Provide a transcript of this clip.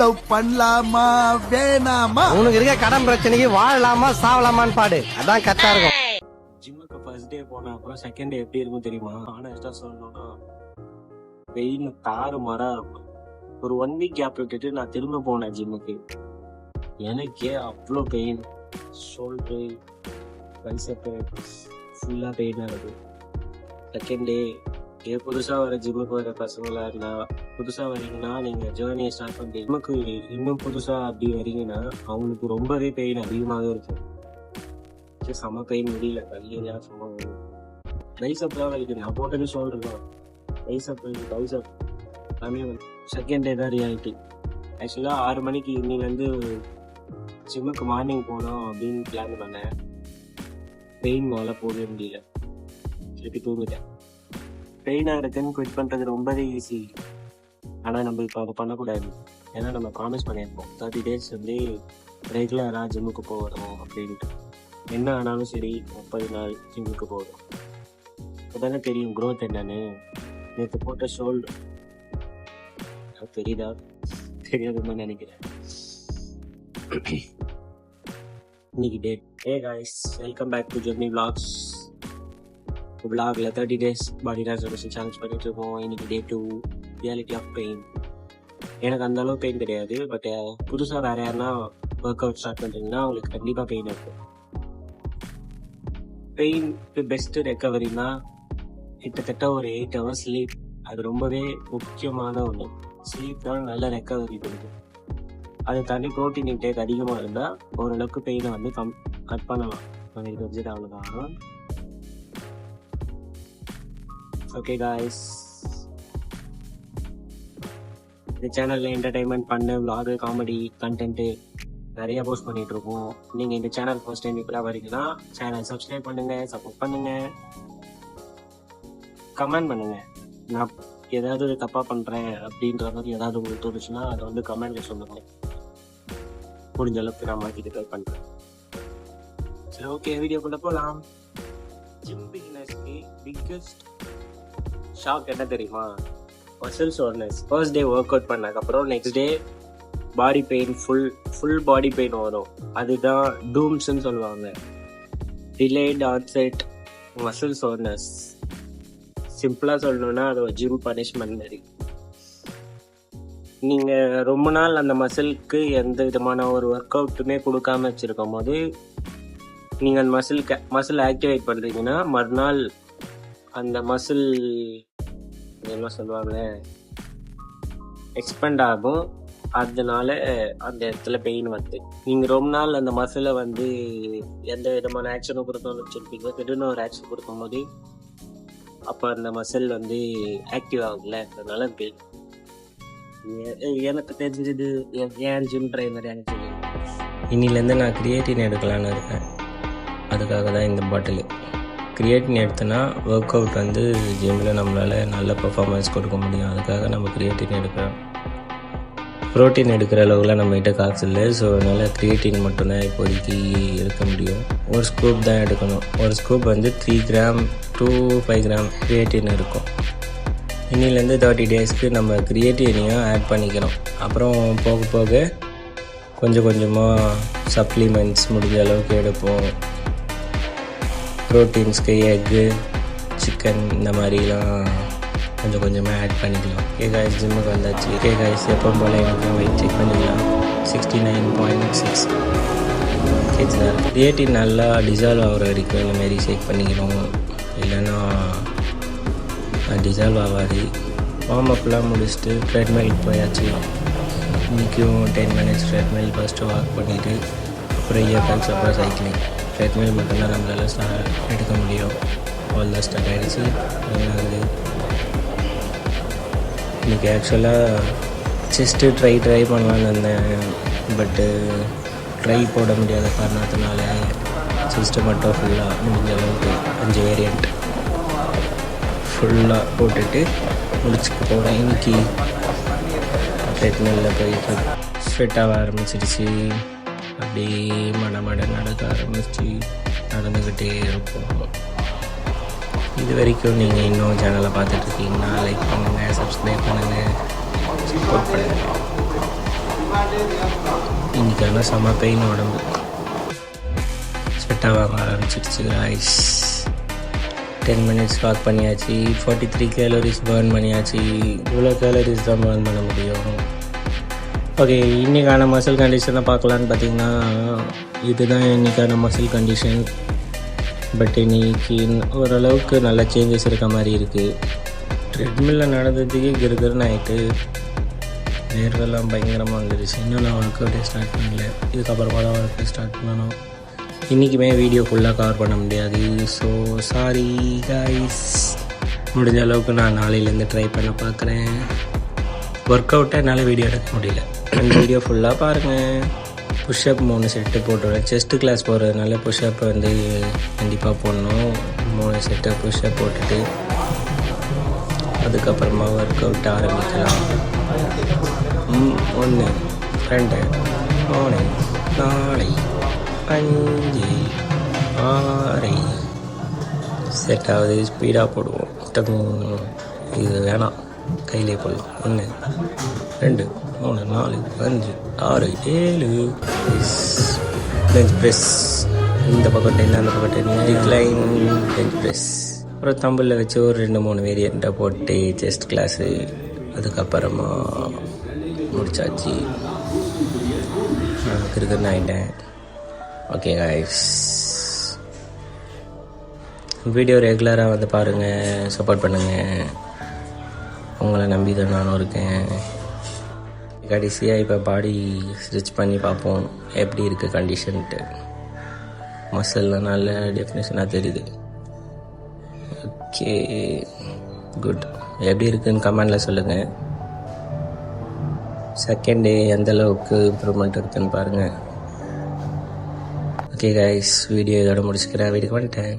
Love பண்ணலாமா வேணாமா? உனக்கு இருக்க கடன் பிரச்சனைக்கு வாழலாமா சாவலாமான்னு பாடு, அதான் கரெக்டா இருக்கும். ஜிம்முக்கு ஃபர்ஸ்ட் டே போன அப்புறம் செகண்ட் டே எப்படி இருக்கும் தெரியுமா? ஆனஸ்டா சொல்லணும்னா வெயில் தாறு மாறா இருக்கும். ஒரு 1 வீக் கேப் விட்டுட்டு நான் திரும்ப போனேன் ஜிம்முக்கு. எனக்கே அவ்வளோ பெயின், ஷோல்டரு பைசெப்பு ஃபுல்லாக பெயினாக இருக்கு. செகண்ட் டே புதுசாக வர ஜிம்முக்கு வர பசங்களா இருந்தா, புதுசாக வரீங்கன்னா நீங்கள் ஜேர்னியை ஸ்டார்ட் பண்ணுறீங்க. ஜிம்முக்கு இன்னும் புதுசாக அப்படி வரீங்கன்னா அவங்களுக்கு ரொம்பவே பெயின் அதிகமாகவே இருக்கும். செம்ம பெயின், முடியல, கல்லையா சும்மா பைசப்லாம் வலிக்குது. நான் போட்டது ஷோல்டர் தான், பைசப் பைசப் எல்லாமே வந்து. செகண்ட் டே தான் ரியாலிட்டி. ஆக்சுவலாக 6 மணிக்கு இன்னிலேருந்து ஜிம்முக்கு மார்னிங் போனோம் அப்படின்னு பிளான் பண்ணேன். பெயின் மேலே போகவே முடியல, திருப்பி தூங்கிட்டேன். பெயினாக இருக்குன்னு குவிட் பண்ணுறது ரொம்பவே ஈஸி. ஆனால் நம்ம இப்போ அதை பண்ணக்கூடாது. ஏன்னா நம்ம ப்ராமிஸ் பண்ணியிருப்போம் 30 days வந்து ரெகுலராக ஜிம்முக்கு போகிறோம் அப்படின்ட்டு. என்ன ஆனாலும் சரி 30 நாள் ஜிம்முக்கு போகிறோம். அப்போதானே தெரியும் க்ரோத் என்னன்னு. நேற்று போட்ட ஷோல்டர் தெரியுதா? தெரியாதுன்னு நினைக்கிறேன். இன்னைக்கு date. Hey guys, welcome back to Journey Vlogs. vlogல 30 days பாடி டிரான்ஸ்ஃபர்மேஷன் சேலஞ்ச் பண்ணிட்டு இருக்கோம். இன்னைக்கு டே 2, ரியாலிட்டி ஆஃப் பெயின். எனக்கு அந்த அளவு பெயின் கிடையாது, பட் புதுசாக வேற யாருன்னா ஒர்க் அவுட் ஸ்டார்ட் பண்ணுறீங்கன்னா அவங்களுக்கு கண்டிப்பாக பெயின் இருக்கும். பெயினுக்கு பெஸ்ட் ரெக்கவரினா கிட்டத்தட்ட ஒரு 8 hours ஸ்லீப். அது ரொம்பவே முக்கியமான ஒன்று. ஸ்லீப் தான் நல்ல ரெக்கவரி கொடுக்கும். அதை தாண்டி ப்ரோட்டீன் இன்டேக் அதிகமாக இருந்தால் ஓரளவுக்கு பெயினை வந்து கட் பண்ணலாம். எனக்கு தெரிஞ்சது அவ்வளோதான். ஓகே காய்ஸ், இந்த சேனலில் என்டர்டைன்மெண்ட் பண்ண விளாகு, காமெடி கண்டென்ட்டு நிறைய போஸ்ட் பண்ணிட்டு இருக்கோம். நீங்கள் இந்த சேனல் ஃபர்ஸ்ட் டைம் இப்போ வரீங்கன்னா சேனல் சப்ஸ்கிரைப் பண்ணுங்க, சப்போர்ட் பண்ணுங்க, கமெண்ட் பண்ணுங்க. நான் ஏதாவது தப்பாக பண்ணுறேன் அப்படின்ற மாதிரி ஏதாவது உங்களுக்கு தோணுச்சுன்னா அதை வந்து கமெண்ட்ல சொல்லுங்க. முடிஞ்ச அளவுக்கு நான் மாற்றிட்டு ட்ரை பண்ணுறேன். சரி, ஓகே, வீடியோக்குள்ள போகலாம். ஜிம் பிகினர்ஸ்க்கு பிக்கஸ்ட் ஷாக் என்ன தெரியுமா? Muscle soreness. First day work out பண்ணதுக்கப்புறம் next day body pain, full body pain வரும். அதுதான் டூம்ஸ்ன்னு சொல்லுவாங்க. Delayed onset muscle soreness. சிம்பிளாக சொல்லணும்னா அது ஒரு ஜிம் பனிஷ்மெண்ட் மாதிரி. நீங்கள் ரொம்ப நாள் அந்த மசிலுக்கு எந்த விதமான ஒரு ஒர்க் அவுட்டுமே கொடுக்காம வச்சுருக்கும் போது நீங்கள் அந்த மசில் ஆக்டிவேட் பண்ணுறீங்கன்னா மறுநாள் அந்த மசில் என்ன சொல்லுவாங்க எக்ஸ்பெண்ட் ஆகும். அதனால அந்த இடத்துல பெயின் வருது. நீங்கள் ரொம்ப நாள் அந்த மசிலை வந்து எந்த விதமான ஆக்ஷனும் கொடுக்கணும்னு வச்சுருப்பீங்க. திடீர்னு ஒரு ஆக்ஷன் கொடுக்கும் போது அப்போ அந்த மசில் வந்து ஆக்டிவ் ஆகும்ல, அதனால பெயின். எனக்கு தெரிஞ்சது ஏன் ஜிம் ட்ரைனர் எனக்கு தெரியும். இன்னிலேருந்து நான் கிரியேட்டின் எடுக்கலான்னு இருக்கேன். அதுக்காக தான் இந்த பாட்டில். கிரியேட்டின் எடுத்தோன்னா ஒர்க் அவுட் வந்து ஜிம்மில் நம்மளால் நல்ல பர்ஃபார்மன்ஸ் கொடுக்க முடியும். அதுக்காக நம்ம கிரியேட்டின் எடுக்கிறோம். ப்ரோட்டீன் எடுக்கிற அளவுக்குலாம் நம்மகிட்ட காசு இல்லை. ஸோ அதனால் கிரியேட்டின் மட்டும்தான் இப்போதைக்கு இருக்க முடியும். ஒரு ஸ்கூப் தான் எடுக்கணும். ஒரு ஸ்கூப் வந்து 3 கிராம் to 5 கிராம் கிரியேட்டின் இருக்கும். இன்னிலேருந்து 30 daysக்கு நம்ம கிரியேட்டினையும் ஆட் பண்ணிக்கிறோம். அப்புறம் போக போக கொஞ்சம் கொஞ்சமாக சப்ளிமெண்ட்ஸ் முடிஞ்ச அளவுக்கு எடுப்போம். ப்ரோட்டீன்ஸ்க்கு எக்கு, சிக்கன் இந்த மாதிரிலாம் கொஞ்சம் கொஞ்சமாக ஆட் பண்ணிக்கலாம். கேகாய்ஸ் ஜிம்முக்கு வந்தாச்சு. கேகாய்ஸ் எப்போ போல் எனக்கு வெயிட் செக் பண்ணிக்கலாம். 69.6 kg தான். கிரியேட்டின் நல்லா டிசால்வ் ஆகிற வரைக்கும் இந்தமாரி ஷேக் பண்ணிக்கணும், இல்லைன்னா டிசால்வ் ஆகாது. வார்ம் அப்லாம் முடிச்சுட்டு ட்ரெட்மில் போயாச்சு. இன்றைக்கும் 10 minutes ட்ரெட்மில் ஃபஸ்ட்டு வாக் பண்ணிவிட்டு அப்புறம் இயர்கன்ஸ், அப்புறம் சைக்கிளிங். ட்ரெட்மில் மட்டும்தான் நம்மளால் எடுக்க முடியும். ஆல் தான் ஸ்டார்ட் ஆகிடுச்சு. அதனால இன்றைக்கி ஆக்சுவலாக செஸ்ட்டு ட்ரை பண்ணலான்னு இருந்தேன். பட்டு ட்ரை போட முடியாத காரணத்தினால செஸ்ட்டு மட்டும் ஃபுல்லாக முடிஞ்ச அளவுக்கு 5 வேரியண்ட் ஃபுல்லாக போட்டுட்டு முடிச்சுக்க போகிறேன். இன்றைக்கி ட்ரெட்மில்லில் போயிட்டு ஸ்வெட்டாக ஆரம்பிச்சிடுச்சு. அப்படியே மட நடக்க ஆரம்பிச்சு நடந்துக்கிட்டே இருப்போம். இது வரைக்கும் நீங்கள் இன்னும் சேனலை பார்த்துட்ருக்கீங்கன்னா லைக் பண்ணுங்கள், சப்ஸ்கிரைப் பண்ணுங்கள், சப்போர்ட் பண்ணுங்கள். இன்னைக்கான செம்ம பெயின் உடம்பு செட்டாக வாங்க ஆரம்பிச்சிடுச்சு guys. 10 minutes வாக் பண்ணியாச்சு, 43 calories பர்ன் பண்ணியாச்சு. இவ்வளோ கேலரிஸ் தான் பர்ன் பண்ண முடியும். ஓகே, இன்றைக்கான மசில் கண்டிஷனை பார்க்கலான்னு பார்த்தீங்கன்னா இதுதான் இன்றைக்கான மசில் கண்டிஷன். பட் இன்னைக்கு ஓரளவுக்கு நல்ல சேஞ்சஸ் இருக்க மாதிரி இருக்குது. ட்ரெட்மில்லில் நடந்ததுக்கே கிருகிருன்னு ஆகிட்டு வேர்வெல்லாம் பயங்கரமாக வந்துடுச்சு. இன்னும் நான் ஒர்க் அவுட்டே ஸ்டார்ட் பண்ணல. இதுக்கப்புறமா தான் ஒர்க் அவுட் ஸ்டார்ட் பண்ணணும். இன்றைக்குமே வீடியோ ஃபுல்லாக கவர் பண்ண முடியாது. So sorry guys. முடிஞ்ச அளவுக்கு நான் நாளையிலேருந்து ட்ரை பண்ண பார்க்குறேன். ஒர்க் அவுட்டை என்னால் வீடியோ எடுக்க முடியல. வீடியோ ஃபுல்லாக பாருங்கள். புஷ்அப் 3 செட்டு போட்டுவிடுவேன். செஸ்ட்டு கிளாஸ் போகிறதுனால புஷ்அப் வந்து கண்டிப்பாக போடணும். 3 செட்டை புஷ்அப் போட்டுட்டு அதுக்கப்புறமா ஒர்க் அவுட் ஆரம்பிக்கலாம். 1 2 3 4 5 6 செட் ஆகுது. ஸ்பீடாக போடுவோம். இது வேணாம், கையிலே போடலாம். 1 2 3 4 5 6 7 பெஞ்ச் ப்ரெஸ். இந்த பக்கம் 10, அந்த பக்கம் 10. Decline bench press. அப்புறம் தம்பில் வச்சு ஒரு 2-3 வேரியண்ட்டை போட்டு செஸ்ட் கிளாஸு. அதுக்கப்புறமா முடிச்சாச்சு. கிரிக்கெட் ஆகிட்டேன். ஓகே கைஸ், வீடியோ ரெகுலராக வந்து பாருங்கள், சப்போர்ட் பண்ணுங்கள். உங்களை நம்பி தான் நானும் இருக்கேன். கடைசியாக இப்போ பாடி ஸ்ட்ரெச் பண்ணி பார்ப்போம் எப்படி இருக்குது கண்டிஷன்ட்டு. மசில்லாம் நல்ல டெஃபினேஷனாக தெரியுது. Okay good. எப்படி இருக்குன்னு கமெண்டில் சொல்லுங்கள். செகண்ட் டே எந்த அளவுக்கு இம்ப்ரூவ்மெண்ட் இருக்குன்னு பாருங்கள். ஓகே கைஸ், வீடியோ இதோட முடிச்சுக்கிறேன். வீட்டுக்கு வந்துட்டேன்.